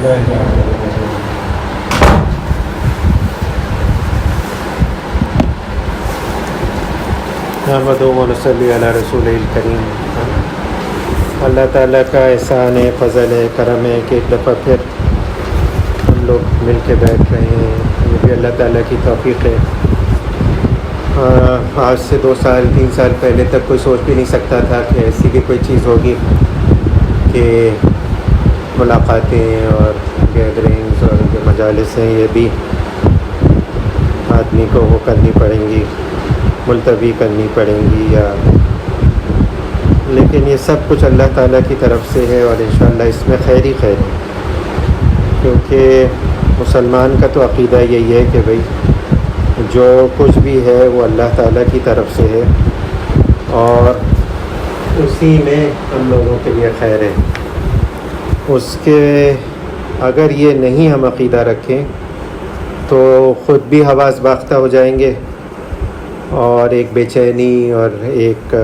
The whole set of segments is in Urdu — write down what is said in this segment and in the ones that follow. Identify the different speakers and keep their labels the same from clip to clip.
Speaker 1: محمد صلی علی رسول الکریم۔ اللہ تعالیٰ کا احسان ہے، فضل ہے، کرم ہے کہ ایک دفعہ پھر ہم لوگ مل کے بیٹھ رہے ہیں۔ یہ بھی اللہ تعالیٰ کی توفیق ہے۔ آج سے 2 سال 3 سال پہلے تک کوئی سوچ بھی نہیں سکتا تھا کہ ایسی بھی کوئی چیز ہوگی کہ ملاقاتیں اور گیدرنگز اور جو مجالس ہیں یہ بھی آدمی کو وہ کرنی پڑیں گی، ملتوی کرنی پڑیں گی لیکن یہ سب کچھ اللہ تعالیٰ کی طرف سے ہے اور انشاءاللہ اس میں خیر ہی خیر ہے، کیونکہ مسلمان کا تو عقیدہ یہی ہے کہ بھئی جو کچھ بھی ہے وہ اللہ تعالیٰ کی طرف سے ہے اور اسی میں ہم لوگوں کے لیے خیر ہے۔ اس کے اگر یہ نہیں ہم عقیدہ رکھیں تو خود بھی حواس باختہ ہو جائیں گے اور ایک بے چینی اور ایک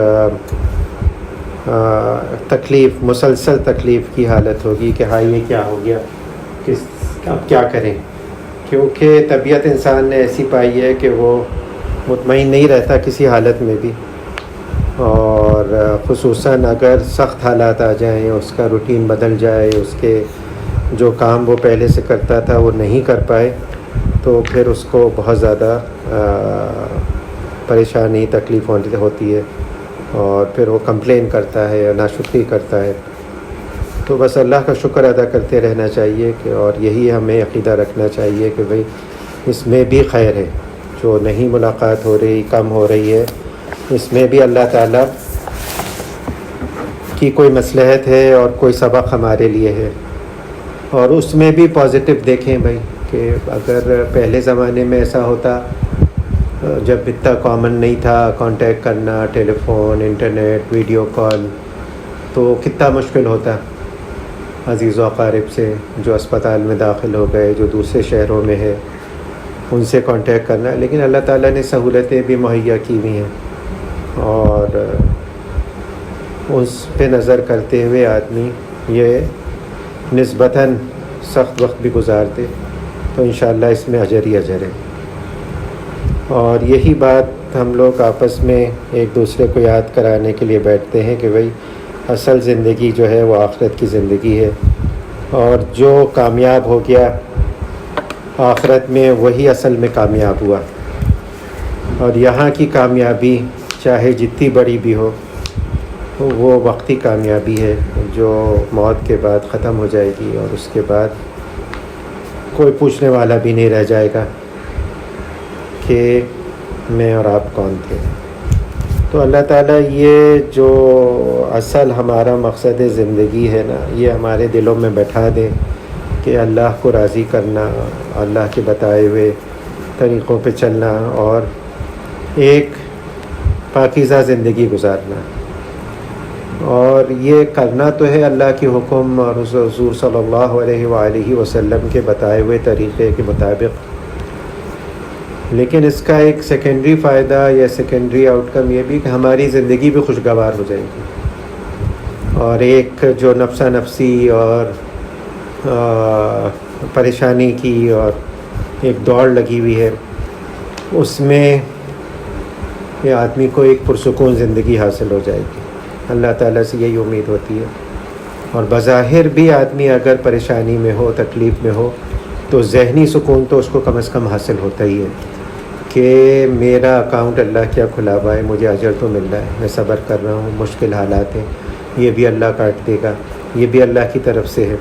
Speaker 1: تکلیف، مسلسل تکلیف کی حالت ہوگی کہ ہاں یہ کیا ہو گیا، اب کیا کریں، کیونکہ طبیعت انسان نے ایسی پائی ہے کہ وہ مطمئن نہیں رہتا کسی حالت میں بھی، اور خصوصاً اگر سخت حالات آ جائیں، اس کا روٹین بدل جائے، اس کے جو کام وہ پہلے سے کرتا تھا وہ نہیں کر پائے تو پھر اس کو بہت زیادہ پریشانی، تکلیف ہوتی ہے اور پھر وہ کمپلین کرتا ہے، ناشکری کرتا ہے۔ تو بس اللہ کا شکر ادا کرتے رہنا چاہیے کہ اور یہی ہمیں عقیدہ رکھنا چاہیے کہ بھئی اس میں بھی خیر ہے، جو نہیں ملاقات ہو رہی، کم ہو رہی ہے، اس میں بھی اللہ تعالیٰ کی کوئی مصلحت ہے اور کوئی سبق ہمارے لیے ہے، اور اس میں بھی پازیٹیو دیکھیں بھئی کہ اگر پہلے زمانے میں ایسا ہوتا، جب اتنا کامن نہیں تھا کانٹیکٹ کرنا، ٹیلی فون، انٹرنیٹ، ویڈیو کال، تو کتنا مشکل ہوتا عزیز و اقارب سے جو اسپتال میں داخل ہو گئے، جو دوسرے شہروں میں ہے، ان سے کانٹیکٹ کرنا۔ لیکن اللہ تعالیٰ نے سہولتیں بھی مہیا کی ہوئی ہیں اور اس پہ نظر کرتے ہوئے آدمی یہ نسبتاً سخت وقت بھی گزارتے تو انشاءاللہ اس میں اجر ہی اجر ہے۔ اور یہی بات ہم لوگ آپس میں ایک دوسرے کو یاد کرانے کے لیے بیٹھتے ہیں کہ بھئی اصل زندگی جو ہے وہ آخرت کی زندگی ہے، اور جو کامیاب ہو گیا آخرت میں وہی اصل میں کامیاب ہوا، اور یہاں کی کامیابی چاہے جتنی بڑی بھی ہو وہ وقتی کامیابی ہے جو موت کے بعد ختم ہو جائے گی، اور اس کے بعد کوئی پوچھنے والا بھی نہیں رہ جائے گا کہ میں اور آپ کون تھے۔ تو اللہ تعالیٰ یہ جو اصل ہمارا مقصد زندگی ہے نا، یہ ہمارے دلوں میں بیٹھا دے کہ اللہ کو راضی کرنا، اللہ کے بتائے ہوئے طریقوں پہ چلنا اور ایک پاکیزہ زندگی گزارنا، اور یہ کرنا تو ہے اللہ کے حکم اور حضور صلی اللہ علیہ وآلہ وسلم کے بتائے ہوئے طریقے کے مطابق، لیکن اس کا ایک سیکنڈری فائدہ یا سیکنڈری آؤٹ کم یہ بھی کہ ہماری زندگی بھی خوشگوار ہو جائے گی، اور ایک جو نفسا نفسی اور پریشانی کی اور ایک دوڑ لگی ہوئی ہے، اس میں یہ آدمی کو ایک پرسکون زندگی حاصل ہو جائے گی۔ اللہ تعالیٰ سے یہی امید ہوتی ہے، اور بظاہر بھی آدمی اگر پریشانی میں ہو، تکلیف میں ہو، تو ذہنی سکون تو اس کو کم از کم حاصل ہوتا ہی ہے کہ میرا اکاؤنٹ اللہ کیا کھلا ہوا ہے، مجھے اجر تو مل رہا ہے، میں صبر کر رہا ہوں، مشکل حالات ہیں، یہ بھی اللہ کاٹ دے گا، یہ بھی اللہ کی طرف سے ہے،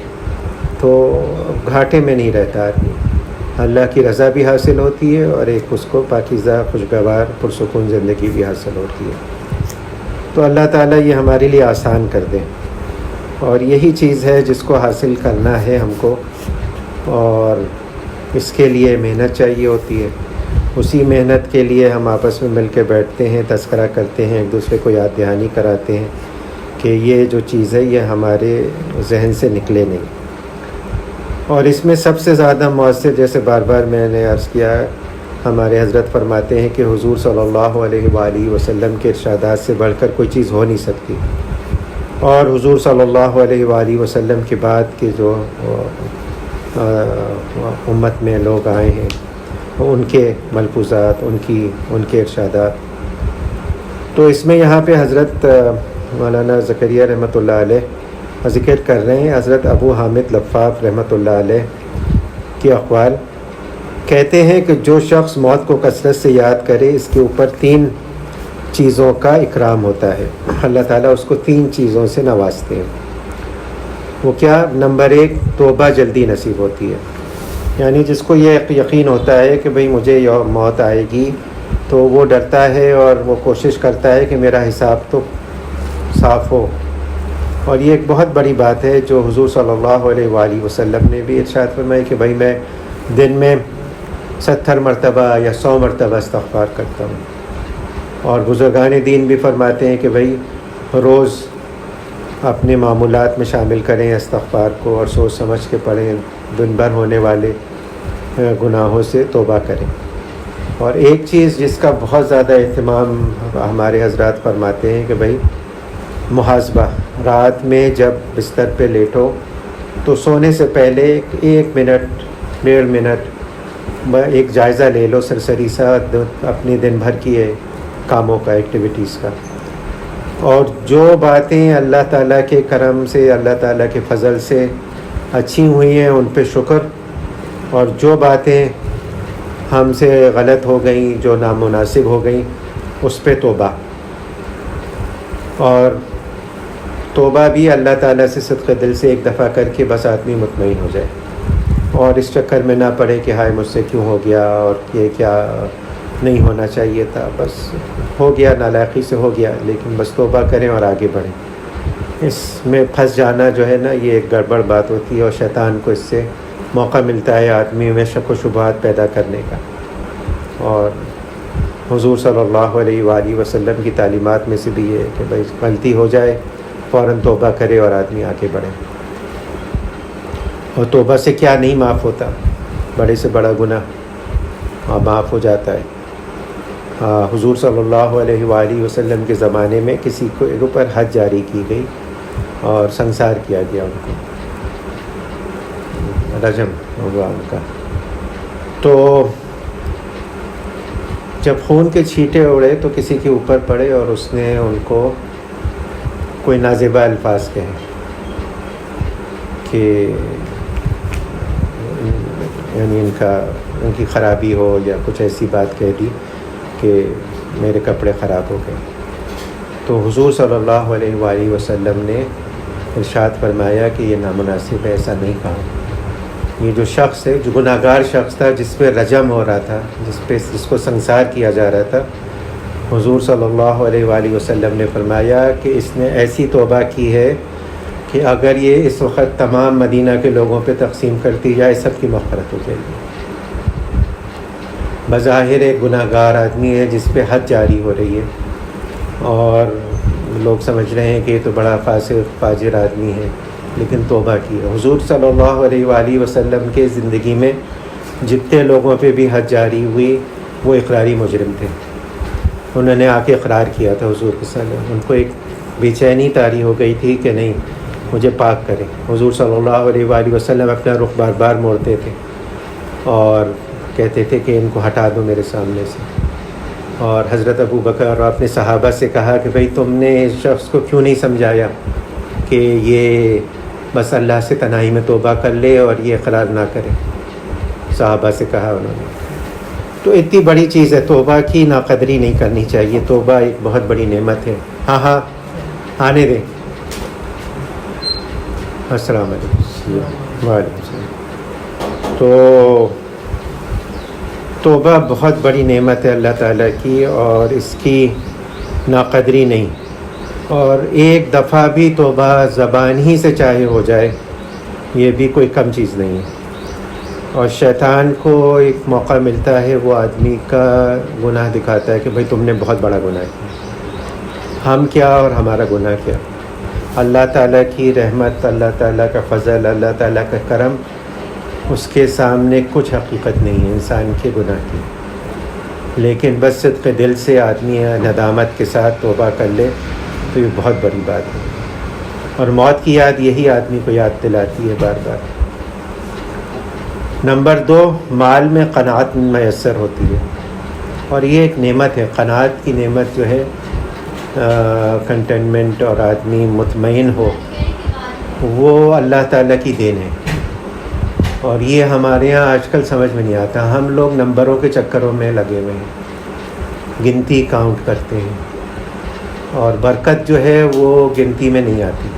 Speaker 1: تو گھاٹے میں نہیں رہتا آدمی، اللہ کی رضا بھی حاصل ہوتی ہے اور ایک اس کو پاکیزہ، خوشگوار، پرسکون زندگی بھی حاصل ہوتی ہے۔ تو اللہ تعالیٰ یہ ہمارے لیے آسان کر دے، اور یہی چیز ہے جس کو حاصل کرنا ہے ہم کو، اور اس کے لیے محنت چاہیے ہوتی ہے۔ اسی محنت کے لیے ہم آپس میں مل کے بیٹھتے ہیں، تذکرہ کرتے ہیں، ایک دوسرے کو یاد دہانی کراتے ہیں کہ یہ جو چیز ہے یہ ہمارے ذہن سے نکلے نہیں۔ اور اس میں سب سے زیادہ مؤثر، جیسے بار بار میں نے عرض کیا، ہمارے حضرت فرماتے ہیں کہ حضور صلی اللہ علیہ وآلہ وسلم کے ارشادات سے بڑھ کر کوئی چیز ہو نہیں سکتی، اور حضور صلی اللہ علیہ وآلہ وسلم کے بعد کے جو امت میں لوگ آئے ہیں، ان کے ملفوظات، ان کے ارشادات. تو اس میں یہاں پہ حضرت مولانا زکریا رحمۃ اللہ علیہ ذکر کر رہے ہیں حضرت ابو حامد لفاف رحمۃ اللہ علیہ کے اقوال. کہتے ہیں کہ جو شخص موت کو کثرت سے یاد کرے، اس کے اوپر 3 چیزوں کا اکرام ہوتا ہے. اللہ تعالیٰ اس کو 3 چیزوں سے نوازتے ہیں. وہ کیا؟ نمبر 1، توبہ جلدی نصیب ہوتی ہے. یعنی جس کو یہ یقین ہوتا ہے کہ بھئی مجھے موت آئے گی، تو وہ ڈرتا ہے اور وہ کوشش کرتا ہے کہ میرا حساب تو صاف ہو. اور یہ ایک بہت بڑی بات ہے جو حضور صلی اللہ علیہ وآلہ وسلم نے بھی ارشاد فرمائی کہ بھئی میں دن میں 70 مرتبہ یا 100 مرتبہ استغفار کرتا ہوں. اور بزرگان دین بھی فرماتے ہیں کہ بھئی روز اپنے معمولات میں شامل کریں استغفار کو، اور سوچ سمجھ کے پڑھیں، دن بھر ہونے والے گناہوں سے توبہ کریں. اور ایک چیز جس کا بہت زیادہ اہتمام ہمارے حضرات فرماتے ہیں کہ بھئی محاسبہ. رات میں جب بستر پہ لیٹو تو سونے سے پہلے 1 منٹ 1.5 منٹ ایک جائزہ لے لو سرسری سا اپنے دن بھر کی کاموں کا، ایکٹیویٹیز کا. اور جو باتیں اللہ تعالیٰ کے کرم سے، اللہ تعالیٰ کے فضل سے اچھی ہوئی ہیں ان پہ شکر، اور جو باتیں ہم سے غلط ہو گئیں، جو نامناسب ہو گئیں، اس پہ توبہ. اور توبہ بھی اللہ تعالیٰ سے صدق دل سے ایک دفعہ کر کے بس آدمی مطمئن ہو جائے، اور اس چکر میں نہ پڑے کہ ہائے مجھ سے کیوں ہو گیا، اور یہ کیا نہیں ہونا چاہیے تھا، بس ہو گیا، نالائقی سے ہو گیا. لیکن بس توبہ کریں اور آگے بڑھیں. اس میں پھنس جانا جو ہے نا، یہ ایک گڑبڑ بات ہوتی ہے، اور شیطان کو اس سے موقع ملتا ہے آدمی میں شک و شبہات پیدا کرنے کا. اور حضور صلی اللہ علیہ وآلہ وسلم کی تعلیمات میں سے بھی یہ ہے کہ بھائی غلطی ہو جائے فوراً توبہ کرے اور آدمی آگے بڑھے. اور توبہ سے کیا نہیں معاف ہوتا، بڑے سے بڑا گناہ معاف ہو جاتا ہے. حضور صلی اللہ علیہ وآلہ وسلم کے زمانے میں کسی کے اوپر حد جاری کی گئی اور سنسار کیا گیا، ان کو رجم ہوا ان کا. تو جب خون کے چھینٹے اڑے تو کسی کے اوپر پڑے اور اس نے ان کو کوئی نازیبہ الفاظ کہے کہ یعنی ان کی خرابی ہو، یا کچھ ایسی بات کہہ دی کہ میرے کپڑے خراب ہو گئے. تو حضور صلی اللہ علیہ وآلہ وسلم نے ارشاد فرمایا کہ یہ نامناسب ہے، ایسا نہیں کہا. یہ جو شخص ہے، جو گناہ گار شخص تھا، جس پہ رجم ہو رہا تھا، جس کو سنسار کیا جا رہا تھا، حضور صلی اللہ علیہ وآلہ وسلم نے فرمایا کہ اس نے ایسی توبہ کی ہے کہ اگر یہ اس وقت تمام مدینہ کے لوگوں پہ تقسیم کرتی جائے، سب کی مغفرت ہو جائے گی. بظاہر ایک گناہ گار آدمی ہے جس پہ حد جاری ہو رہی ہے، اور لوگ سمجھ رہے ہیں کہ یہ تو بڑا فاسق فاجر آدمی ہے، لیکن توبہ کی ہے. حضور صلی اللہ علیہ وآلہ وسلم کے زندگی میں جتنے لوگوں پہ بھی حد جاری ہوئی، وہ اقراری مجرم تھے. انہوں نے آ کے اقرار کیا تھا حضور صلی اللہ علیہ وسلم. ان کو ایک بے چینی طاری ہو گئی تھی کہ نہیں، مجھے پاک کریں. حضور صلی اللہ علیہ وآلہ وسلم اپنا رخ بار بار موڑتے تھے اور کہتے تھے کہ ان کو ہٹا دو میرے سامنے سے. اور حضرت ابو بکر اور اپنے صحابہ سے کہا کہ بھئی تم نے اس شخص کو کیوں نہیں سمجھایا کہ یہ بس اللہ سے تنہائی میں توبہ کر لے اور یہ اقرار نہ کرے. صحابہ سے کہا انہوں نے. تو اتنی بڑی چیز ہے، توبہ کی ناقدری نہیں کرنی چاہیے. توبہ ایک بہت بڑی نعمت ہے. ہاں آنے دیں. السلام علیکم. وعلیکم السلام. تو توبہ بہت بڑی نعمت ہے اللہ تعالیٰ کی، اور اس کی ناقدری نہیں. اور ایک دفعہ بھی توبہ زبان ہی سے چاہے ہو جائے، یہ بھی کوئی کم چیز نہیں ہے. اور شیطان کو ایک موقع ملتا ہے، وہ آدمی کا گناہ دکھاتا ہے کہ بھئی تم نے بہت بڑا گناہ کیا. ہم کیا اور ہمارا گناہ کیا. اللہ تعالیٰ کی رحمت، اللہ تعالیٰ کا فضل، اللہ تعالیٰ کا کرم، اس کے سامنے کچھ حقیقت نہیں ہے انسان کے گناہ کی. لیکن بس صدق دل سے آدمی ندامت کے ساتھ توبہ کر لے تو یہ بہت بڑی بات ہے. اور موت کی یاد یہی آدمی کو یاد دلاتی ہے بار بار. نمبر 2، مال میں قناعت میسر ہوتی ہے، اور یہ ایک نعمت ہے، قناعت کی نعمت جو ہے، کنٹینمنٹ اور آدمی مطمئن ہو، وہ اللہ تعالیٰ کی دین ہے، اور یہ ہمارے یہاں آج کل سمجھ میں نہیں آتا. ہم لوگ نمبروں کے چکروں میں لگے ہوئے ہیں، گنتی کاؤنٹ کرتے ہیں، اور برکت جو ہے وہ گنتی میں نہیں آتی،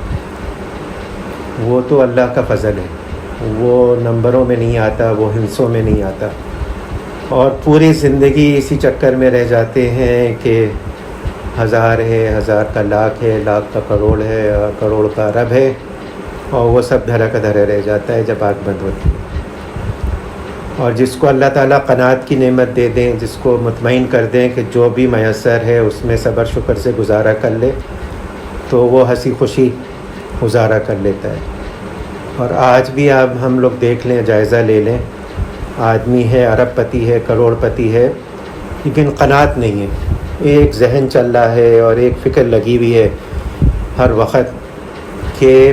Speaker 1: وہ تو اللہ کا فضل ہے، وہ نمبروں میں نہیں آتا، وہ ہندسوں میں نہیں آتا. اور پوری زندگی اسی چکر میں رہ جاتے ہیں کہ 1000 ہے، 1000 کا لاکھ ہے، لاکھ کا کروڑ ہے، اور کروڑ کا ارب ہے، اور وہ سب دھرا کا دھرا رہ جاتا ہے جب آنکھ بند ہوتی ہے. اور جس کو اللہ تعالیٰ قناعت کی نعمت دے دیں، جس کو مطمئن کر دیں کہ جو بھی میسر ہے اس میں صبر شکر سے گزارا کر لے، تو وہ ہنسی خوشی گزارا کر لیتا ہے. اور آج بھی آپ ہم لوگ دیکھ لیں، جائزہ لے لیں، آدمی ہے، ارب پتی ہے، کروڑ پتی ہے، لیکن قناعت نہیں ہے. ایک ذہن چل رہا ہے اور ایک فکر لگی ہوئی ہے ہر وقت کہ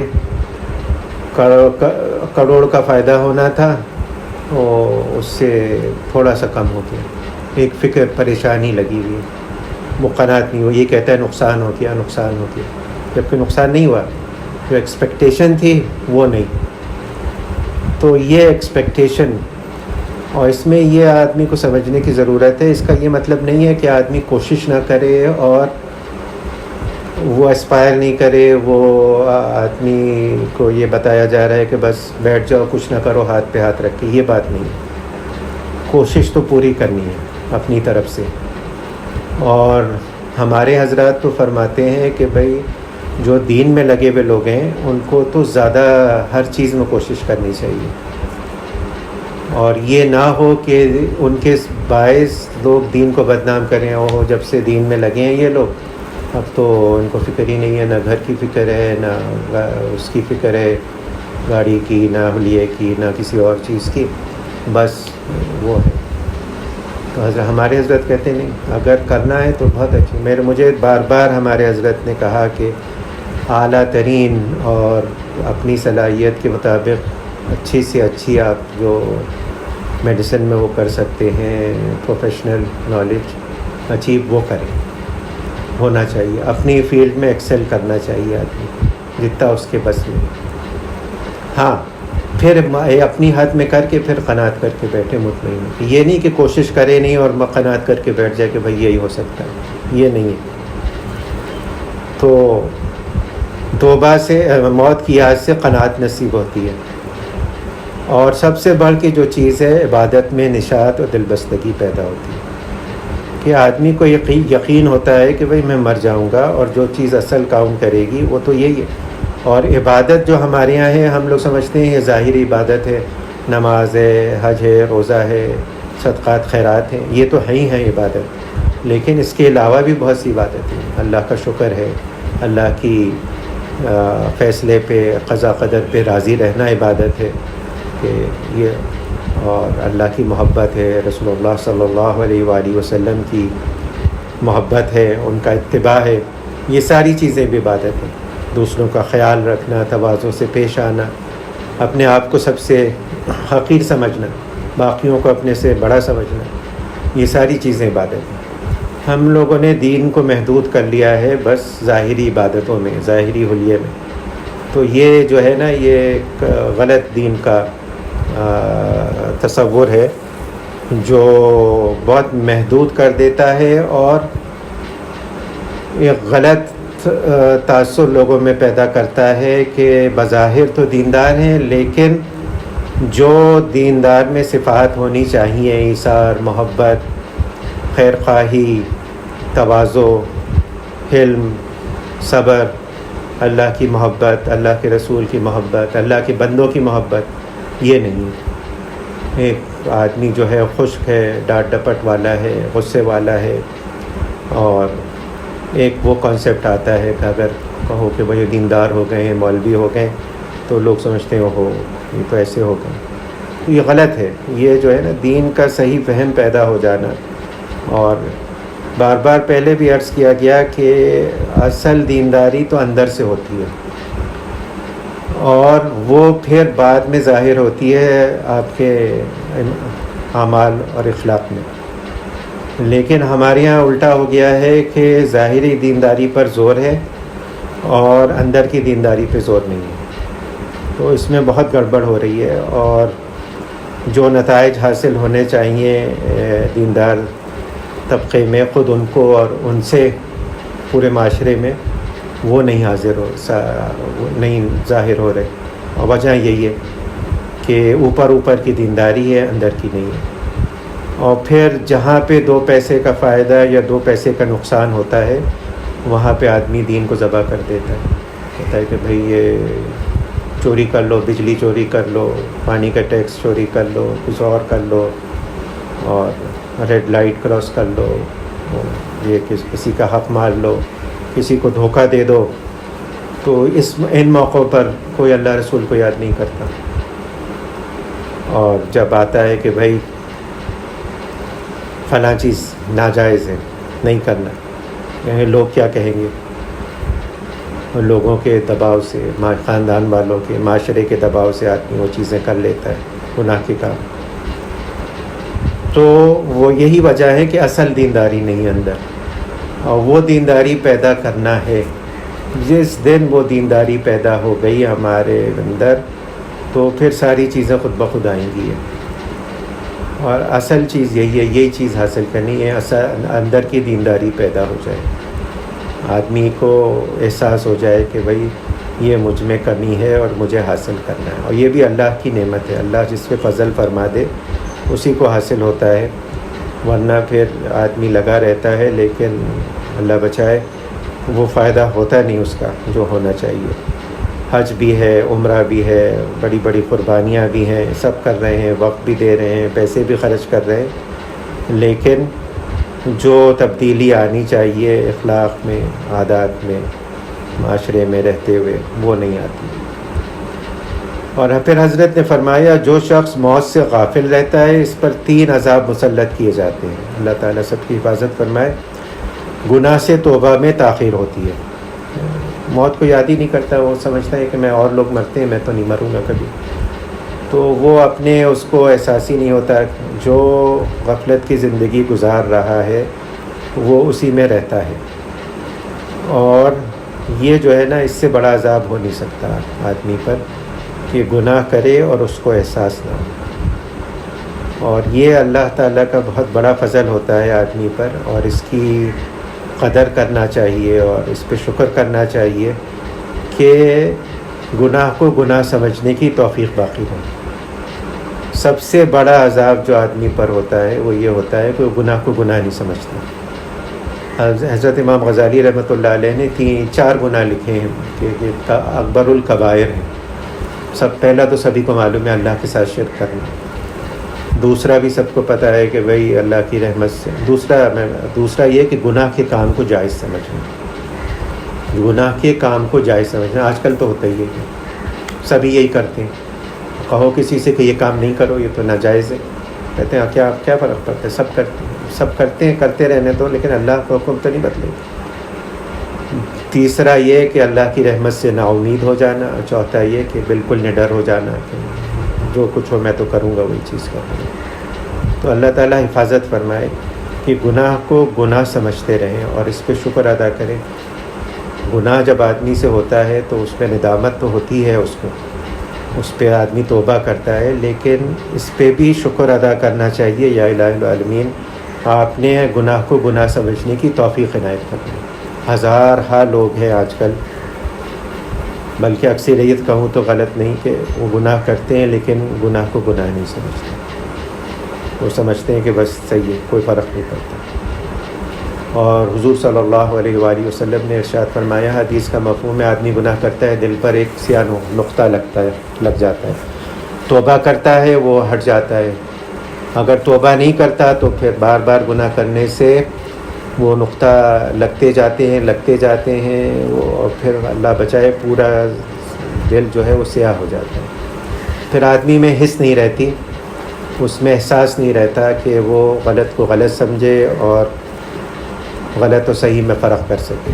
Speaker 1: کروڑ کا فائدہ ہونا تھا، اور اس سے تھوڑا سا کم ہو گیا. ایک فکر پریشانی لگی ہوئی ہے، وہ قناعت نہیں ہو. یہ کہتا ہے نقصان ہو گیا، نقصان ہو گیا، جبکہ نقصان نہیں ہوا، جو ایکسپیکٹیشن تھی وہ نہیں. تو یہ ایکسپیکٹیشن، اور اس میں یہ آدمی کو سمجھنے کی ضرورت ہے. اس کا یہ مطلب نہیں ہے کہ آدمی کوشش نہ کرے اور وہ اسپائر نہیں کرے. وہ آدمی کو یہ بتایا جا رہا ہے کہ بس بیٹھ جاؤ، کچھ نہ کرو، ہاتھ پہ ہاتھ رکھ کے، یہ بات نہیں ہے. کوشش تو پوری کرنی ہے اپنی طرف سے. اور ہمارے حضرات تو فرماتے ہیں کہ بھائی جو دین میں لگے ہوئے لوگ ہیں ان کو تو زیادہ ہر چیز میں کوشش کرنی چاہیے، اور یہ نہ ہو کہ ان کے باعث لوگ دین کو بدنام کریں. اور جب سے دین میں لگے ہیں یہ لوگ، اب تو ان کو فکر ہی نہیں ہے، نہ گھر کی فکر ہے، نہ اس کی فکر ہے گاڑی کی، نہ حلیے کی، نہ کسی اور چیز کی، بس وہ ہے. تو ہمارے حضرت کہتے نہیں، اگر کرنا ہے تو بہت اچھی. مجھے بار بار ہمارے حضرت نے کہا کہ اعلیٰ ترین اور اپنی صلاحیت کے مطابق اچھی سے اچھی آپ جو میڈیسن میں وہ کر سکتے ہیں، پروفیشنل نالج اچیو وہ کریں، ہونا چاہیے. اپنی فیلڈ میں ایکسل کرنا چاہیے آدمی کو جتنا اس کے بس میں. ہاں، پھر اپنی حد میں کر کے پھر قناعت کر کے بیٹھے مطمئن. یہ نہیں کہ کوشش کرے نہیں اور قناعت کر کے بیٹھ جائے کہ بھائی یہی ہو سکتا ہے، یہ نہیں ہے. تو توبہ سے، موت کی یاد سے قناعت نصیب ہوتی ہے. اور سب سے بڑھ کے جو چیز ہے، عبادت میں نشاط اور دلبستگی پیدا ہوتی ہے کہ آدمی کو یقین ہوتا ہے کہ بھئی میں مر جاؤں گا، اور جو چیز اصل کاؤنٹ کرے گی وہ تو یہی ہے. اور عبادت جو ہمارے یہاں ہے، ہم لوگ سمجھتے ہیں یہ ظاہری عبادت ہے، نماز ہے، حج ہے، روزہ ہے، صدقات خیرات ہیں، یہ تو ہی ہیں عبادت. لیکن اس کے علاوہ بھی بہت سی عبادت ہیں. اللہ کا شکر ہے، اللہ کی فیصلے پہ، قضا قدر پہ راضی رہنا عبادت ہے کہ یہ، اور اللہ کی محبت ہے، رسول اللہ صلی اللہ علیہ وآلہ وسلم کی محبت ہے، ان کا اتباع ہے. یہ ساری چیزیں بھی عبادت ہیں. دوسروں کا خیال رکھنا، تواضع سے پیش آنا، اپنے آپ کو سب سے حقیر سمجھنا، باقیوں کو اپنے سے بڑا سمجھنا، یہ ساری چیزیں عبادت ہیں. ہم لوگوں نے دین کو محدود کر لیا ہے بس ظاہری عبادتوں میں، ظاہری حلیے میں. تو یہ جو ہے نا، یہ ایک غلط دین کا تصور ہے جو بہت محدود کر دیتا ہے، اور ایک غلط تاثر لوگوں میں پیدا کرتا ہے کہ بظاہر تو دیندار ہیں، لیکن جو دیندار میں صفات ہونی چاہیے، ایثار، محبت، خیر خواہی، تواضع، حلم، صبر، اللہ کی محبت، اللہ کے رسول کی محبت، اللہ کے بندوں کی محبت، یہ نہیں. ایک آدمی جو ہے خشک ہے، ڈانٹ ڈپٹ والا ہے، غصے والا ہے. اور ایک وہ کانسیپٹ آتا ہے کہ اگر کہو کہ بھئی دیندار ہو گئے ہیں، مولوی ہو گئے، تو لوگ سمجھتے ہیں ہو یہ تو ایسے ہو گئے. تو یہ غلط ہے. یہ جو ہے نا، دین کا صحیح فہم پیدا ہو جانا. اور بار بار پہلے بھی عرض کیا گیا کہ اصل دینداری تو اندر سے ہوتی ہے، اور وہ پھر بعد میں ظاہر ہوتی ہے آپ کے اعمال اور اخلاق میں. لیکن ہمارے یہاں الٹا ہو گیا ہے کہ ظاہری دینداری پر زور ہے اور اندر کی دینداری پہ زور نہیں ہے. تو اس میں بہت گڑبڑ ہو رہی ہے، اور جو نتائج حاصل ہونے چاہیے دیندار طبقے میں خود ان کو اور ان سے پورے معاشرے میں، وہ نہیں نہیں ظاہر ہو رہے. اور وجہ یہی ہے کہ اوپر کی دینداری ہے، اندر کی نہیں ہے. اور پھر جہاں پہ 2 پیسے کا فائدہ یا 2 پیسے کا نقصان ہوتا ہے، وہاں پہ آدمی دین کو ذبح کر دیتا ہے. کہتا ہے کہ بھئی یہ چوری کر لو، بجلی چوری کر لو، پانی کا ٹیکس چوری کر لو، کچھ اور کر لو، اور ریڈ لائٹ کراس کر لو، یہ کسی کا حق مار لو، کسی کو دھوکہ دے دو. تو ان موقعوں پر کوئی اللہ رسول کو یاد نہیں کرتا. اور جب آتا ہے کہ بھائی فلاں چیز ناجائز ہے، نہیں کرنا، لوگ کیا کہیں گے، لوگوں کے دباؤ سے، خاندان والوں کے، معاشرے کے دباؤ سے آدمی وہ چیزیں کر لیتا ہے، گناہ کے کام. تو وہ یہی وجہ ہے کہ اصل دینداری نہیں اندر. اور وہ دینداری پیدا کرنا ہے. جس دن وہ دینداری پیدا ہو گئی ہمارے اندر، تو پھر ساری چیزیں خود بخود آئیں گی. اور اصل چیز یہی چیز حاصل کرنی ہے، اندر کی دینداری پیدا ہو جائے، آدمی کو احساس ہو جائے کہ بھئی یہ مجھ میں کمی ہے اور مجھے حاصل کرنا ہے. اور یہ بھی اللہ کی نعمت ہے، اللہ جس پہ فضل فرما دے اسی کو حاصل ہوتا ہے. ورنہ پھر آدمی لگا رہتا ہے لیکن اللہ بچائے وہ فائدہ ہوتا نہیں اس کا جو ہونا چاہیے. حج بھی ہے، عمرہ بھی ہے، بڑی بڑی قربانیاں بھی ہیں، سب کر رہے ہیں، وقت بھی دے رہے ہیں، پیسے بھی خرچ کر رہے ہیں، لیکن جو تبدیلی آنی چاہیے اخلاق میں، عادات میں، معاشرے میں رہتے ہوئے، وہ نہیں آتی. اور پھر حضرت نے فرمایا جو شخص موت سے غافل رہتا ہے اس پر 3 عذاب مسلط کیے جاتے ہیں. اللہ تعالیٰ سب کی حفاظت فرمائے. گناہ سے توبہ میں تاخیر ہوتی ہے. موت کو یاد ہی نہیں کرتا، وہ سمجھتا ہے کہ میں اور لوگ مرتے ہیں، میں تو نہیں مروں گا کبھی. تو وہ اپنے اس کو احساس ہی نہیں ہوتا. جو غفلت کی زندگی گزار رہا ہے وہ اسی میں رہتا ہے. اور یہ جو ہے نا، اس سے بڑا عذاب ہو نہیں سکتا آدمی پر کہ گناہ کرے اور اس کو احساس نہ ہو. اور یہ اللہ تعالیٰ کا بہت بڑا فضل ہوتا ہے آدمی پر، اور اس کی قدر کرنا چاہیے اور اس پہ شکر کرنا چاہیے کہ گناہ کو گناہ سمجھنے کی توفیق باقی ہو. سب سے بڑا عذاب جو آدمی پر ہوتا ہے وہ یہ ہوتا ہے کہ وہ گناہ کو گناہ نہیں سمجھتا. حضرت امام غزالی رحمۃ اللہ علیہ نے 4 گناہ لکھے ہیں کہ اکبر الکبائر ہیں. سب پہلا تو سبھی کو معلوم ہے اللہ کے ساتھ شرک کرنا. دوسرا بھی سب کو پتہ ہے کہ بھئی اللہ کی رحمت سے. دوسرا یہ کہ گناہ کے کام کو جائز سمجھنا. گناہ کے کام کو جائز سمجھنا آج کل تو ہوتا ہی ہے کہ سبھی یہی کرتے ہیں. کہو کسی سے کہ یہ کام نہیں کرو، یہ تو ناجائز ہے، کہتے ہیں کیا فرق پڑتا ہے، سب کرتے ہیں، کرتے رہنے دو، لیکن اللہ کا حکم تو نہیں بدلے. تیسرا یہ کہ اللہ کی رحمت سے نا امید ہو جانا. چوتھا یہ کہ بالکل نڈر ہو جانا کہ جو کچھ ہو میں تو کروں گا، وہی چیز کروں گا. تو اللہ تعالیٰ حفاظت فرمائے کہ گناہ کو گناہ سمجھتے رہیں اور اس پہ شکر ادا کریں. گناہ جب آدمی سے ہوتا ہے تو اس میں ندامت تو ہوتی ہے، اس پہ آدمی توبہ کرتا ہے، لیکن اس پہ بھی شکر ادا کرنا چاہیے. یا الہ العالمین، آپ نے گناہ کو گناہ سمجھنے کی توفیق عنایت کرنی. ہزارہا لوگ ہیں آج کل، بلکہ اکثریت کہوں تو غلط نہیں، کہ وہ گناہ کرتے ہیں لیکن گناہ کو گناہ نہیں سمجھتے. وہ سمجھتے ہیں کہ بس صحیح ہے، کوئی فرق نہیں پڑتا. اور حضور صلی اللہ علیہ وآلہ وسلم نے ارشاد فرمایا، حدیث کا مفہوم ہے آدمی گناہ کرتا ہے، دل پر ایک سیاہ نقطہ لگ جاتا ہے. توبہ کرتا ہے وہ ہٹ جاتا ہے. اگر توبہ نہیں کرتا تو پھر بار بار گناہ کرنے سے وہ نقطہ لگتے جاتے ہیں اور پھر اللہ بچائے پورا دل جو ہے وہ سیاہ ہو جاتا ہے. پھر آدمی میں حس نہیں رہتی، اس میں احساس نہیں رہتا کہ وہ غلط کو غلط سمجھے اور غلط و صحیح میں فرق کر سکے.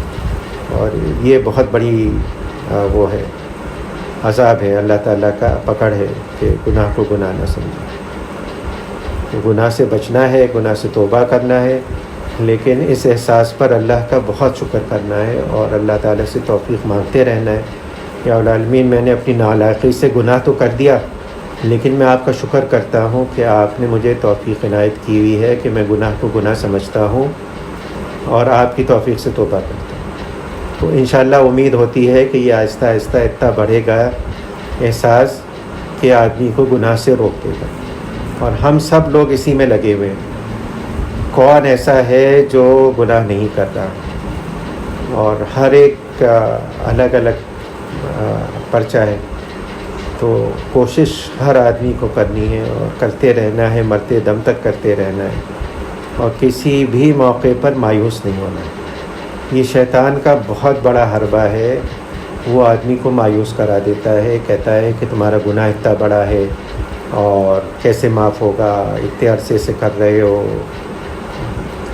Speaker 1: اور یہ بہت بڑی وہ ہے عذاب ہے، اللہ تعالیٰ کا پکڑ ہے کہ گناہ کو گناہ نہ سمجھیں. تو گناہ سے بچنا ہے، گناہ سے توبہ کرنا ہے، لیکن اس احساس پر اللہ کا بہت شکر کرنا ہے اور اللہ تعالیٰ سے توفیق مانگتے رہنا ہے. یا العالمین، میں نے اپنی نالائقی سے گناہ تو کر دیا، لیکن میں آپ کا شکر کرتا ہوں کہ آپ نے مجھے توفیق عنایت کی ہوئی ہے کہ میں گناہ کو گناہ سمجھتا ہوں اور آپ کی توفیق سے توبہ کرتا ہوں. تو انشاءاللہ امید ہوتی ہے کہ یہ آہستہ آہستہ اتنا بڑھے گا احساس کہ آدمی کو گناہ سے روک دے گا. اور ہم سب لوگ اسی میں لگے ہوئے ہیں. کون ایسا ہے جو گناہ نہیں کر رہا؟ اور ہر ایک کا الگ الگ پرچہ ہے. تو کوشش ہر آدمی کو کرنی ہے اور کرتے رہنا ہے، مرتے دم تک کرتے رہنا ہے اور کسی بھی موقع پر مایوس نہیں ہونا ہے. یہ شیطان کا بہت بڑا حربہ ہے، وہ آدمی کو مایوس کرا دیتا ہے، کہتا ہے کہ تمہارا گناہ اتنا بڑا ہے اور کیسے معاف ہوگا، اتنے عرصے سے کر رہے ہو.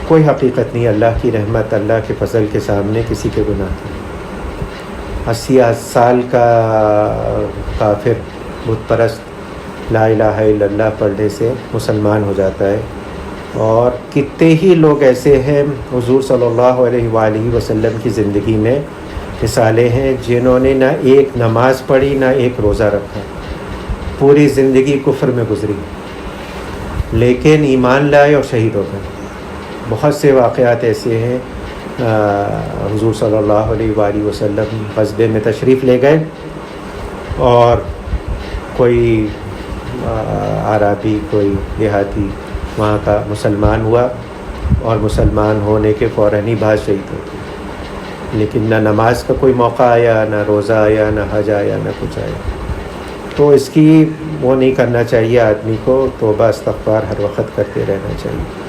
Speaker 1: کوئی حقیقت نہیں. اللہ کی رحمت، اللہ کے فضل کے سامنے کسی کے گناہ کی. 80 سال کا کافر بت پرست لا الہ الا اللہ پڑھنے سے مسلمان ہو جاتا ہے. اور کتنے ہی لوگ ایسے ہیں حضور صلی اللہ علیہ وآلہ وسلم کی زندگی میں مثالیں ہیں جنہوں نے نہ ایک نماز پڑھی نہ ایک روزہ رکھا، پوری زندگی کفر میں گزری، لیکن ایمان لائے اور شہید ہو گئے. بہت سے واقعات ایسے ہیں. حضور صلی اللہ علیہ وآلہ وسلم غزوے میں تشریف لے گئے اور کوئی عربی، کوئی دیہاتی وہاں کا مسلمان ہوا اور مسلمان ہونے کے فوراً ہی بعد شہید ہو گئے. لیکن نہ نماز کا کوئی موقع آیا، نہ روزہ آیا، نہ حج آیا، نہ کچھ آیا. تو اس کی وہ نہیں کرنا چاہیے آدمی کو. توبہ استغفار ہر وقت کرتے رہنا چاہیے.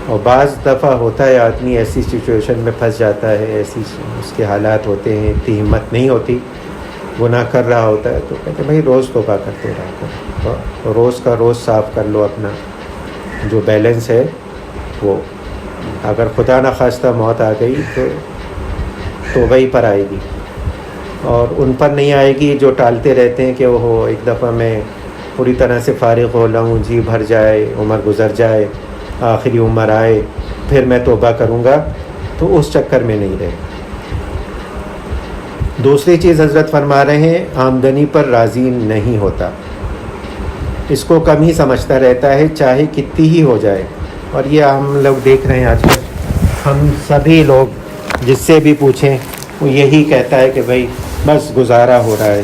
Speaker 1: اور بعض دفعہ ہوتا ہے آدمی ایسی سچویشن میں پھنس جاتا ہے، ایسی اس کے حالات ہوتے ہیں، اتنی ہمت نہیں ہوتی، گناہ کر رہا ہوتا ہے، تو کہتے ہیں بھائی روز توبہ کرتے رہا کرو، روز کا روز صاف کر لو اپنا جو بیلنس ہے وہ. اگر خدا نخواستہ موت آ گئی تو توبہ ہی پر آئے گی، اور ان پر نہیں آئے گی جو ٹالتے رہتے ہیں کہ وہ ایک دفعہ میں پوری طرح سے فارغ ہو لوں، جی بھر جائے، عمر گزر جائے، آخری عمر آئے، پھر میں توبہ کروں گا. تو اس چکر میں نہیں رہے. دوسری چیز حضرت فرما رہے ہیں، آمدنی پر راضی نہیں ہوتا، اس کو کم ہی سمجھتا رہتا ہے چاہے کتنی ہی ہو جائے. اور یہ ہم لوگ دیکھ رہے ہیں آج کل، ہم سبھی لوگ جس سے بھی پوچھیں وہ یہی کہتا ہے کہ بھائی بس گزارا ہو رہا ہے،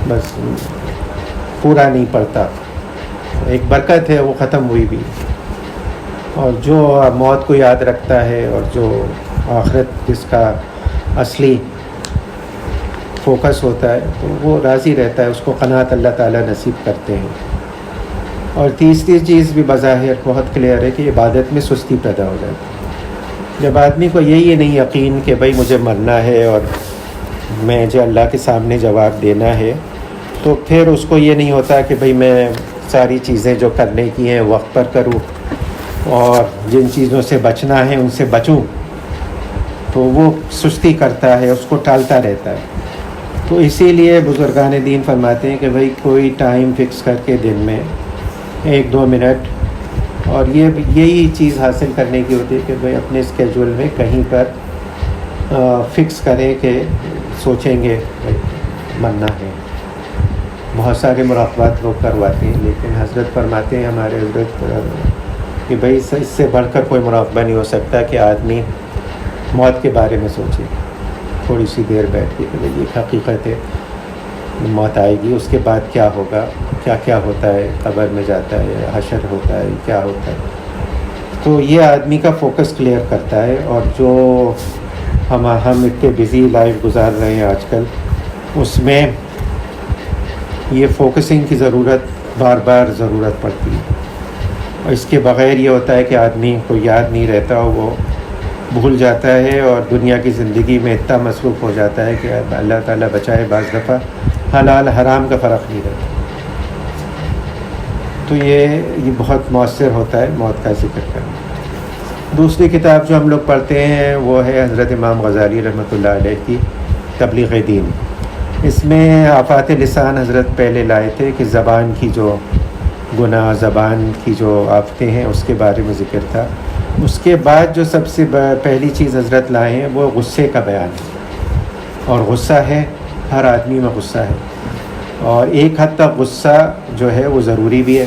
Speaker 1: بس پورا نہیں پڑتا. ایک برکت ہے وہ ختم ہوئی بھی. اور جو موت کو یاد رکھتا ہے اور جو آخرت جس کا اصلی فوکس ہوتا ہے تو وہ راضی رہتا ہے، اس کو قناعت اللہ تعالیٰ نصیب کرتے ہیں. اور تیسری چیز بھی بظاہر بہت کلیئر ہے کہ عبادت میں سستی پیدا ہو جاتی ہے. جب آدمی کو یہی نہیں یقین کہ بھائی مجھے مرنا ہے اور میں جو اللہ کے سامنے جواب دینا ہے، تو پھر اس کو یہ نہیں ہوتا کہ بھئی میں ساری چیزیں جو کرنے کی ہیں وقت پر کروں اور جن چیزوں سے بچنا ہے ان سے بچوں. تو وہ سستی کرتا ہے، اس کو ٹالتا رہتا ہے. تو اسی لیے بزرگان دین فرماتے ہیں کہ بھئی کوئی ٹائم فکس کر کے دن میں 1-2 منٹ، اور یہی چیز حاصل کرنے کی ہوتی ہے کہ بھئی اپنے اسکیجول میں کہیں پر فکس کریں کہ سوچیں گے بھئی مرنا ہے. بہت سارے مراقبات لوگ کرواتے ہیں، لیکن حضرت فرماتے ہیں ہمارے حضرت کہ بھئی اس سے بڑھ کر کوئی مراقبہ نہیں ہو سکتا کہ آدمی موت کے بارے میں سوچے تھوڑی سی دیر بیٹھ کے کہ بھئی ایک حقیقت ہے، موت آئے گی، اس کے بعد کیا ہوگا، کیا کیا ہوتا ہے، قبر میں جاتا ہے، حشر ہوتا ہے، کیا ہوتا ہے. تو یہ آدمی کا فوکس کلیئر کرتا ہے. اور جو ہم اتنے بزی لائف گزار رہے ہیں آج کل، اس میں یہ فوکسنگ کی بار بار ضرورت پڑتی ہے. اور اس کے بغیر یہ ہوتا ہے کہ آدمی کو یاد نہیں رہتا، وہ بھول جاتا ہے اور دنیا کی زندگی میں اتنا مصروف ہو جاتا ہے کہ اللہ تعالیٰ بچائے بعض دفعہ حلال حرام کا فرق نہیں رہتا. تو یہ بہت مؤثر ہوتا ہے موت کا ذکر کرنا. دوسری کتاب جو ہم لوگ پڑھتے ہیں وہ ہے حضرت امام غزالی رحمۃ اللہ علیہ کی تبلیغ دین. اس میں آفات لسان حضرت پہلے لائے تھے کہ زبان کی جو گناہ، زبان کی جو آفتیں ہیں اس کے بارے میں ذکر تھا. اس کے بعد جو سب سے پہلی چیز حضرت لائے ہیں وہ غصے کا بیان ہے. اور غصہ ہے، ہر آدمی میں غصہ ہے، اور ایک حد تک غصہ جو ہے وہ ضروری بھی ہے.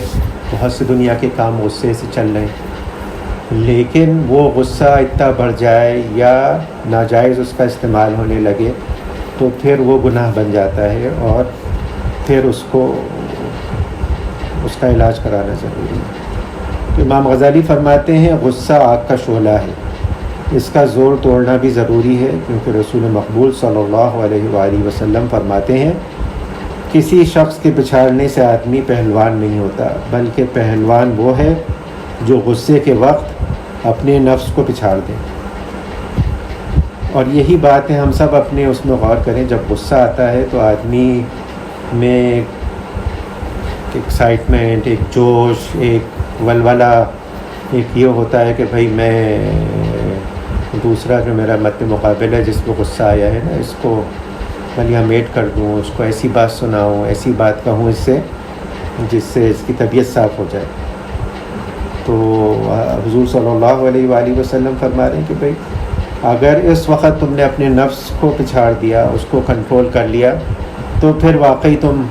Speaker 1: بہت سے دنیا کے کام غصے سے چل رہے ہیں، لیکن وہ غصہ اتنا بڑھ جائے یا ناجائز اس کا استعمال ہونے لگے تو پھر وہ گناہ بن جاتا ہے، اور پھر اس کا علاج کرانا ضروری ہے. تو امام غزالی فرماتے ہیں غصہ آگ کا شعلہ ہے، اس کا زور توڑنا بھی ضروری ہے، کیونکہ رسول مقبول صلی اللہ علیہ وآلہ وسلم فرماتے ہیں کسی شخص کے پچھاڑنے سے آدمی پہلوان نہیں ہوتا، بلکہ پہلوان وہ ہے جو غصے کے وقت اپنے نفس کو پچھاڑ دے. اور یہی بات ہے، ہم سب اپنے اس میں غور کریں. جب غصہ آتا ہے تو آدمی میں ایکسائٹمنٹ، ایک جوش، ایک ولولہ، ایک یہ ہوتا ہے کہ بھائی میں دوسرا جو میرا مد مقابل ہے جس کو غصہ آیا ہے نا، اس کو بھلیا میٹ کر دوں، اس کو ایسی بات سناؤں، ایسی بات کہوں جس سے اس کی طبیعت صاف ہو جائے. تو حضور صلی اللہ علیہ وآلہ وسلم فرما رہے ہیں کہ بھائی اگر اس وقت تم نے اپنے نفس کو پچھاڑ دیا، اس کو کنٹرول کر لیا، تو پھر واقعی تم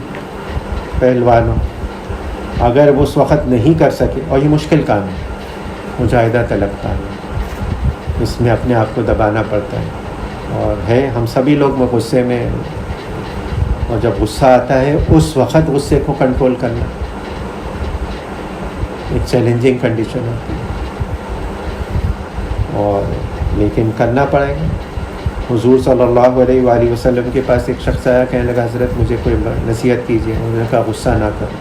Speaker 1: پہلوان ہو. اگر وہ اس وقت نہیں کر سکے، اور یہ مشکل کام ہے، مجاہدہ طلب کام ہے، اس میں اپنے آپ کو دبانا پڑتا ہے، اور ہے ہم سبھی لوگ غصے میں، اور جب غصہ آتا ہے اس وقت غصے کو کنٹرول کرنا ایک چیلنجنگ کنڈیشن ہوتی ہے، اور لیکن کرنا پڑے گا. حضور صلی اللہ علیہ وآلہ وسلم کے پاس ایک شخص آیا، کہنے لگا حضرت مجھے کوئی نصیحت کیجیے. انہوں نے کہا غصہ نہ کرو.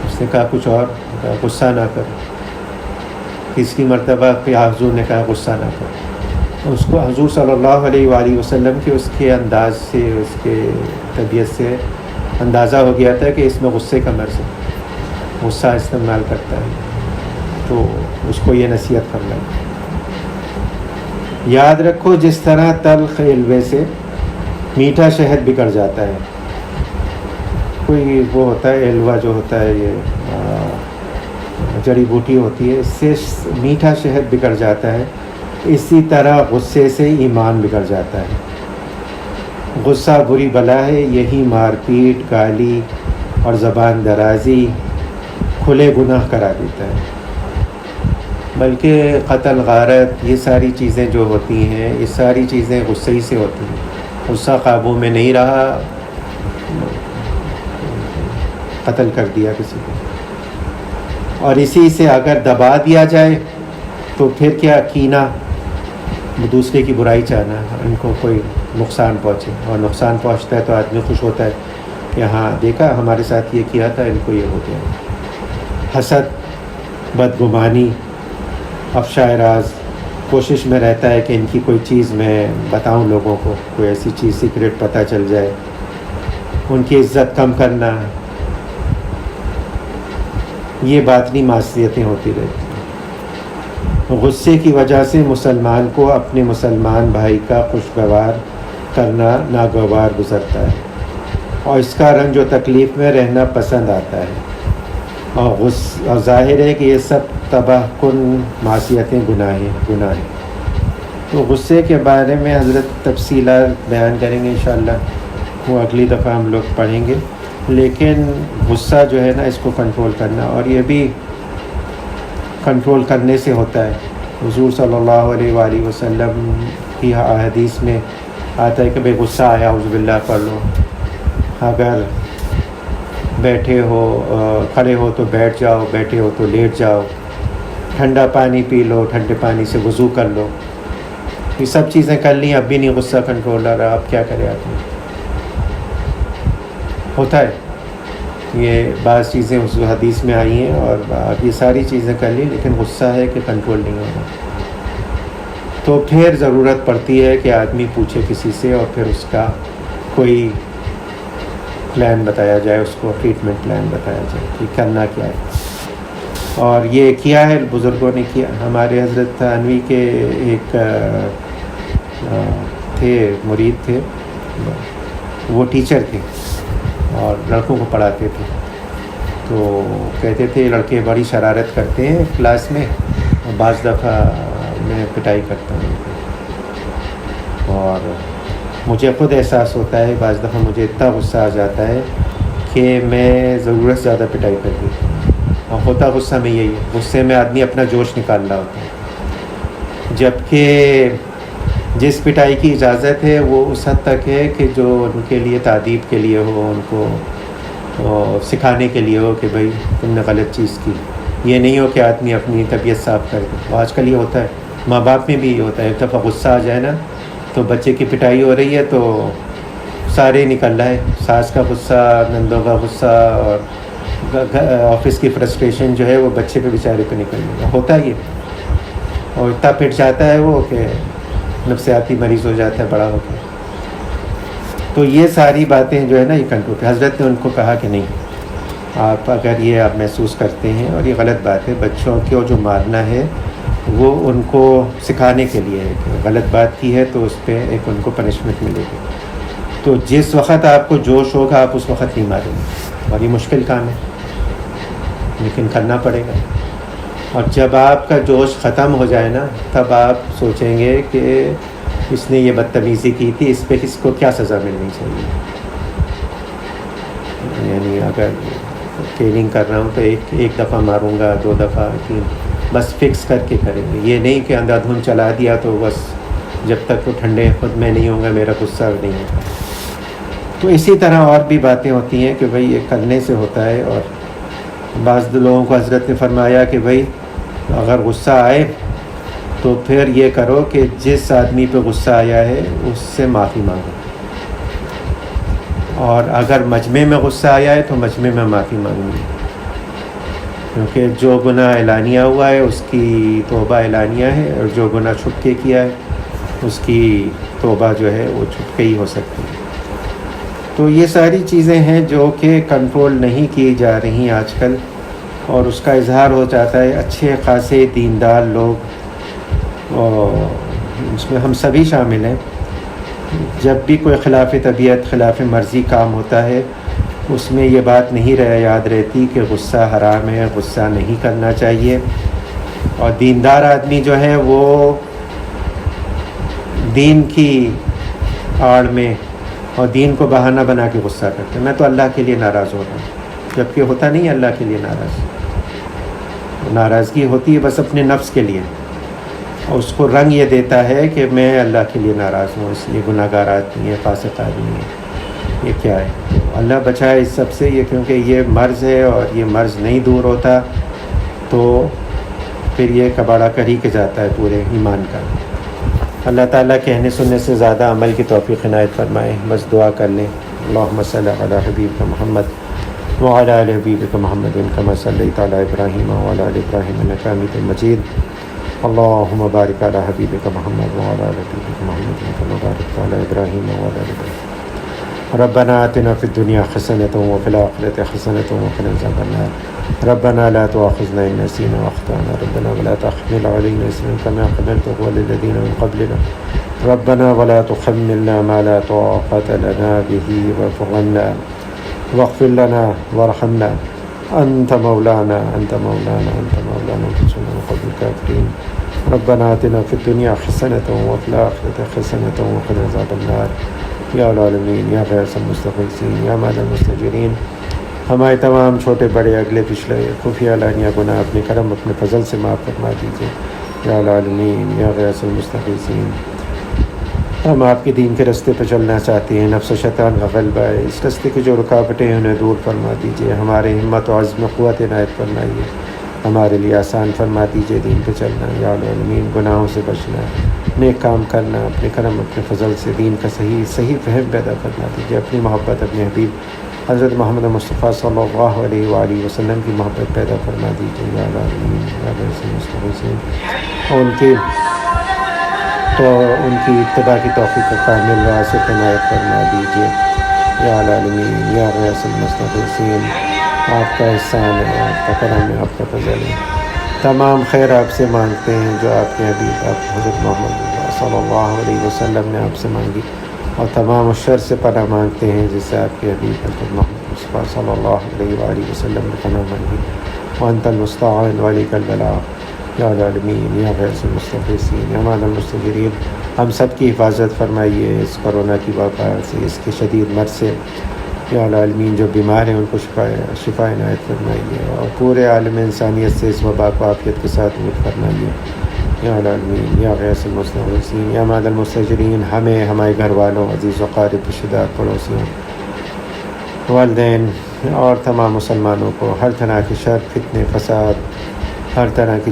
Speaker 1: اس نے کہا کچھ اور، کہا غصہ نہ کرو. تیسری مرتبہ پھر حضور نے کہا غصہ نہ کرو. اس کو حضور صلی اللہ علیہ وآلہ وسلم کے اس کے انداز سے، اس کے طبیعت سے اندازہ ہو گیا تھا کہ اس میں غصے کا مرض ہے، غصہ استعمال کرتا ہے. تو اس کو یہ نصیحت کرنا ہے، یاد رکھو جس طرح تلخ حلوے سے میٹھا شہد بگڑ جاتا ہے. کوئی وہ ہوتا ہے حلوہ جو ہوتا ہے، یہ جڑی بوٹی ہوتی ہے، اس سے میٹھا شہد بگڑ جاتا ہے، اسی طرح غصے سے ایمان بگڑ جاتا ہے. غصہ بری بلا ہے، یہی مار پیٹ، گالی اور زبان درازی کھلے گناہ کرا دیتا ہے. بلکہ قتل، غارت، یہ ساری چیزیں جو ہوتی ہیں، یہ ساری چیزیں غصے ہی سے ہوتی ہیں. غصہ قابو میں نہیں رہا، قتل کر دیا کسی کو. اور اسی سے اگر دبا دیا جائے تو پھر کیا، کینہ، دوسرے کی برائی چاہنا، ان کو کوئی نقصان پہنچے. اور نقصان پہنچتا ہے تو آدمی خوش ہوتا ہے کہ ہاں دیکھا ہمارے ساتھ یہ کیا تھا، ان کو یہ ہو گیا. حسد، بدگمانی، افشا راز، کوشش میں رہتا ہے کہ ان کی کوئی چیز میں بتاؤں لوگوں کو، کوئی ایسی چیز سیکریٹ پتہ چل جائے. ان کی عزت کم کرنا، یہ باطنی معصیتیں ہوتی رہتی ہیں. غصے کی وجہ سے مسلمان کو اپنے مسلمان بھائی کا خوشگوار کرنا ناگوار گزرتا ہے، اور اس کا رنج و تکلیف میں رہنا پسند آتا ہے. اور ظاہر ہے کہ یہ سب تباہ کن معصیتیں، گناہ ہیں. تو غصے کے بارے میں حضرت تفصیلات بیان کریں گے انشاءاللہ، وہ اگلی دفعہ ہم لوگ پڑھیں گے. لیکن غصہ جو ہے نا، اس کو کنٹرول کرنا، اور یہ بھی کنٹرول کرنے سے ہوتا ہے. حضور صلی اللہ علیہ وآلہ وسلم کی احادیث میں آتا ہے کہ بھئی غصہ آیا اعوذ باللہ پڑھ لو. اگر بیٹھے ہو، کھڑے ہو تو بیٹھ جاؤ، بیٹھے ہو تو لیٹ جاؤ. ٹھنڈا پانی پی لو، ٹھنڈے پانی سے وضو کر لو. یہ سب چیزیں کر لیں، اب بھی نہیں غصہ کنٹرول رہا، اب کیا کرے آدمی. ہوتا ہے یہ بعض چیزیں اس حدیث میں آئی ہیں، اور یہ ساری چیزیں کر لی، لیکن غصہ ہے کہ کنٹرول نہیں ہو رہا. تو پھر ضرورت پڑتی ہے کہ آدمی پوچھے کسی سے، اور پھر اس کا کوئی پلان بتایا جائے، اس کو ٹریٹمنٹ پلان بتایا جائے کہ کرنا کیا ہے. اور یہ کیا ہے بزرگوں نے کیا. ہمارے حضرت تھانوی کے ایک تھے، مرید تھے، وہ ٹیچر تھے اور لڑکوں کو پڑھاتے تھے. تو کہتے تھے لڑکے بڑی شرارت کرتے ہیں کلاس میں، اور بعض دفعہ میں پٹائی کرتا ہوں. اور مجھے خود احساس ہوتا ہے بعض دفعہ مجھے اتنا غصہ آ جاتا ہے کہ میں ضرورت سے زیادہ پٹائی کر دیتا ہوں. اور ہوتا غصہ میں یہی ہے، غصے میں آدمی اپنا جوش نکال رہا ہوتا ہے، جبکہ جس پٹائی کی اجازت ہے وہ اس حد تک ہے کہ جو ان کے لیے تعدیب کے لیے ہو، ان کو سکھانے کے لیے ہو کہ بھائی تم نے غلط چیز کی. یہ نہیں ہو کہ آدمی اپنی طبیعت صاف کر دے. آج کل یہ ہوتا ہے، ماں باپ میں بھی یہ ہوتا ہے. ایک دفعہ غصہ آ جائے نا تو بچے کی پٹائی ہو رہی ہے تو سارے نکل رہا ہے، ساس کا غصہ، نندوں کا غصہ، اور آفس کی فرسٹریشن جو ہے وہ بچے پہ بیچارے پہ نکل رہی ہے. ہوتا ہی ہے، اور اتنا پٹ جاتا ہے وہ کہ نفسیاتی مریض ہو جاتا ہے بڑا ہو کے. تو یہ ساری باتیں جو ہے نا یہ کنٹرول پہ. حضرت نے ان کو کہا کہ نہیں، آپ اگر یہ آپ محسوس کرتے ہیں اور یہ غلط بات ہے، بچوں کو جو مارنا ہے وہ ان کو سکھانے کے لیے ہے کہ غلط بات کی ہے تو اس پہ ایک ان کو پنشمنٹ ملے گی. تو جس وقت آپ کو جوش ہوگا آپ اس وقت نہیں ماریں گے، اور یہ مشکل کام ہے لیکن کرنا پڑے گا. اور جب آپ کا جوش ختم ہو جائے نا تب آپ سوچیں گے کہ اس نے یہ بدتمیزی کی تھی، اس پہ کس کو کیا سزا ملنی چاہیے. یعنی اگر کیلنگ کر رہا ہوں تو ایک دفعہ ماروں گا، 2 دفعہ، 3، بس فکس کر کے کریں گے. یہ نہیں کہ اندھا دھند چلا دیا تو بس جب تک وہ ٹھنڈے خود میں نہیں ہوں گا میرا غصہ نہیں ہوگا. تو اسی طرح اور بھی باتیں ہوتی ہیں کہ بھئی یہ کرنے سے ہوتا ہے. اور بعض لوگوں کو حضرت نے فرمایا کہ بھئی اگر غصہ آئے تو پھر یہ کرو کہ جس آدمی پہ غصہ آیا ہے اس سے معافی مانگو، اور اگر مجمع میں غصہ آیا ہے تو مجمع میں معافی مانگنی، کیونکہ جو گناہ اعلانیہ ہوا ہے اس کی توبہ اعلانیہ ہے، اور جو گناہ چھپ کے کیا ہے اس کی توبہ جو ہے وہ چھپ کے ہی ہو سکتی ہے. تو یہ ساری چیزیں ہیں جو کہ کنٹرول نہیں کی جا رہی آج کل، اور اس کا اظہار ہو جاتا ہے. اچھے خاصے دیندار لوگ، اور اس میں ہم سبھی شامل ہیں، جب بھی کوئی خلاف طبیعت خلاف مرضی کام ہوتا ہے اس میں یہ بات نہیں یاد رہتی کہ غصہ حرام ہے، غصہ نہیں کرنا چاہیے. اور دیندار آدمی جو ہے وہ دین کی آڑ میں اور دین کو بہانہ بنا کے غصہ کرتے ہیں. میں تو اللہ کے لیے ناراض ہو رہا ہوں، جبکہ ہوتا نہیں اللہ کے لیے ناراض. ناراضگی ہوتی ہے بس اپنے نفس کے لیے، اور اس کو رنگ یہ دیتا ہے کہ میں اللہ کے لیے ناراض ہوں، اس لیے گناہ گار آدمی ہے، فاسق آدمی ہے. یہ کیا ہے؟ اللہ بچائے اس سب سے. یہ کیونکہ یہ مرض ہے، اور یہ مرض نہیں دور ہوتا تو پھر یہ کباڑہ کر ہی کے جاتا ہے پورے ایمان کا. اللہ تعالیٰ کہنے سننے سے زیادہ عمل کی توفیق عنایت فرمائے. بس دعا کر لیں. اللہم صلی علی حبیبک محمد وعلی آل حبیبک محمد کما صلیت علی ابراہیم وعلی آل ابراہیم انک حمید مجید. اللہم بارک علی حبیبک محمد وعلی آل حبیبک محمد کما بارکت علی ابراہیم وعلی آل ابراہیم. ربنا آتنا فی الدنیا حسنۃ وفی الآخرۃ حسنۃ وقنا عذاب النار. ربنا لا تؤاخذنا إن نسينا وأخطأنا. ربنا ولا تحمل علينا إصرا كما حملته على الذين من قبلنا. ربنا ولا تحملنا ما لا طاقة لنا به واعف عنا واغفر لنا وارحمنا أنت مولانا وانصرنا على القوم الكافرين. ربنا آتنا في الدنيا حسنة وفي الآخرة حسنة وقنا عذاب النار. یا العالمین یا غیث المستغیثین یا مال المستجیرین. ہمارے تمام چھوٹے بڑے اگلے پچھلے خفیہ علانیہ گناہ اپنے کرم اپنے فضل سے معاف فرما دیجیے. یا العالمین یا غیث المستغیثین. ہم آپ کے دین کے راستے پہ چلنا چاہتے ہیں، نفس و شیطان کا غلبہ ہے، اس راستے کی جو رکاوٹیں ہیں انہیں دور فرما دیجیے. ہمارے ہمت و عزم قوت عنایت فرمائیے، ہمارے لیے آسان فرما دیجیے دین پہ چلنا. یا العالمین گناہوں سے بچنا، نیک کام کرنا، اپنے کرم اپنے فضل سے دین کا صحیح فہم پیدا کرنا دیجیے. اپنی محبت اپنے حبیب حضرت محمد مصطفیٰ صلی اللہ علیہ وآلہ وسلم کی محبت پیدا فرما دیجیے. یا العالمین یا غیث اور ان کی اتباع کی توفیق کا کامل واسع عنایت فرما دیجیے. یا العالمین یا غیث المستغیثین. آپ کا احسان ہے، آپ کا کرم ہے، آپ کا فضل ہے. تمام خیر آپ سے مانگتے ہیں جو آپ کے حبیب آپ حضرت محمد صلی اللہ علیہ وسلم نے آپ سے مانگی. اور تمام الشر سے پناہ مانگتے ہیں جس سے آپ کے حبیب حضرت محمد مصطفیٰ صلی اللہ علیہ وآلہ وسلم نے پناہ مانگی. وانت المستعان وعلیک البلاغ یا العالمین یا غیث المستغیثین یا مانع المستجیرین. ہم سب کی حفاظت فرمائیے اس کورونا کی وبا سے، اس کے شدید مرض سے. یا العالمین جو بیمار ہیں ان کو شفا عنایت فرمائیے، اور پورے عالم انسانیت سے اس وبا کو عافیت کے ساتھ دور فرمائیے. یا العالمین یا غیث المستغیثین یا مانع المستجیرین. ہمیں، ہمارے گھر والوں، عزیز و قارب، رشتہ دار، پڑوسیوں، والدین اور تمام مسلمانوں کو ہر طرح کی شر، فتنے، فساد، ہر طرح کی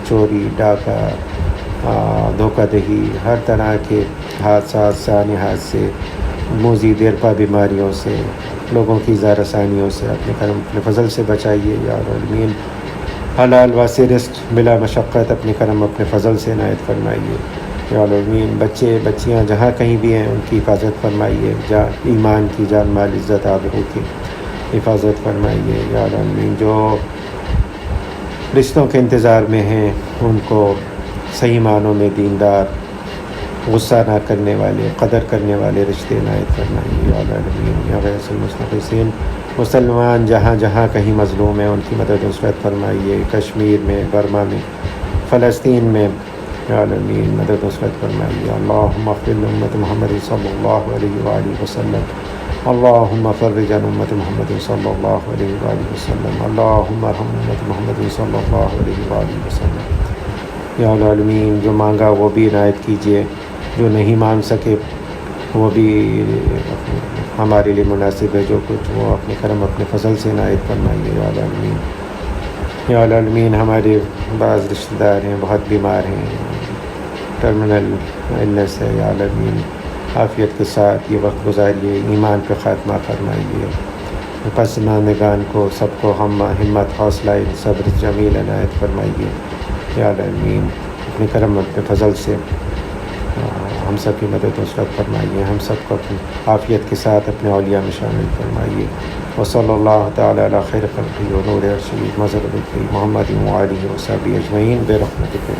Speaker 1: چوری، ڈاکہ، دھوکہ دہی، ہر طرح کے حادثات، سانی حادثے، موذی دیرپا بیماریوں سے، لوگوں کی اظہار رسانیوں سے اپنے کرم، اپنے فضل سے بچائیے. یا العالمین حلال واسع رزق بلا مشقت اپنے کرم، اپنے فضل سے عنایت فرمائیے. یا العالمین بچے بچیاں جہاں کہیں بھی ہیں ان کی حفاظت فرمائیے، ایمان کی، جان مال، عزت آبرو کی حفاظت فرمائیے. یا العالمین جو رشتوں کے انتظار میں ہیں ان کو صحیح معنوں میں دیندار، غصہ نہ کرنے والے، قدر کرنے والے رشتے عنایت فرمائیے. یا العالمین یا غیث المستغیثین. مسلمان جہاں جہاں کہیں مظلوم ہیں ان کی مدد و نصرت فرمائیے، کشمیر میں، برما میں، فلسطین میں. یا العالمین مدد و نصرت فرمائیے. اللہم اغفر لامت محمد صلی اللہ علیہ وآلہ وسلم. اللہم فرج عن امت محمد صلی اللہ علیہ وآلہ وسلم. اللہم ارحم امت محمد صلی اللہ علیہ وآلہ وسلم. یا العالمین جو مانگا وہ بھی عنایت کیجیے، جو نہیں مانگ سکے وہ بھی ہمارے لیے مناسب ہے، جو کچھ وہ اپنے کرم، اپنے فضل سے عنایت فرمائیے. یا العالمین یا العالمین ہمارے بعض رشتہ دار ہیں بہت بیمار ہیں، ٹرمنل النس ہے. یا العالمین عافیت کے ساتھ یہ وقت گزاریے، ایمان پہ خاتمہ فرمائیے. پسماندگان کو سب کو ہمت، حوصلہ، صبر جمیل عنایت فرمائیے. یا العالمین اپنے کرم، اپنے فضل سے ہم سب کی مدد و نصرت فرمائیے، ہم سب کو اپنی عافیت کے ساتھ اپنے اولیاء میں شامل فرمائیے. وصلی اللہ تعالی علی خیر خلقہ و نور عرشہ محمد و آلہ و صحبہ اجمعین برحمتک.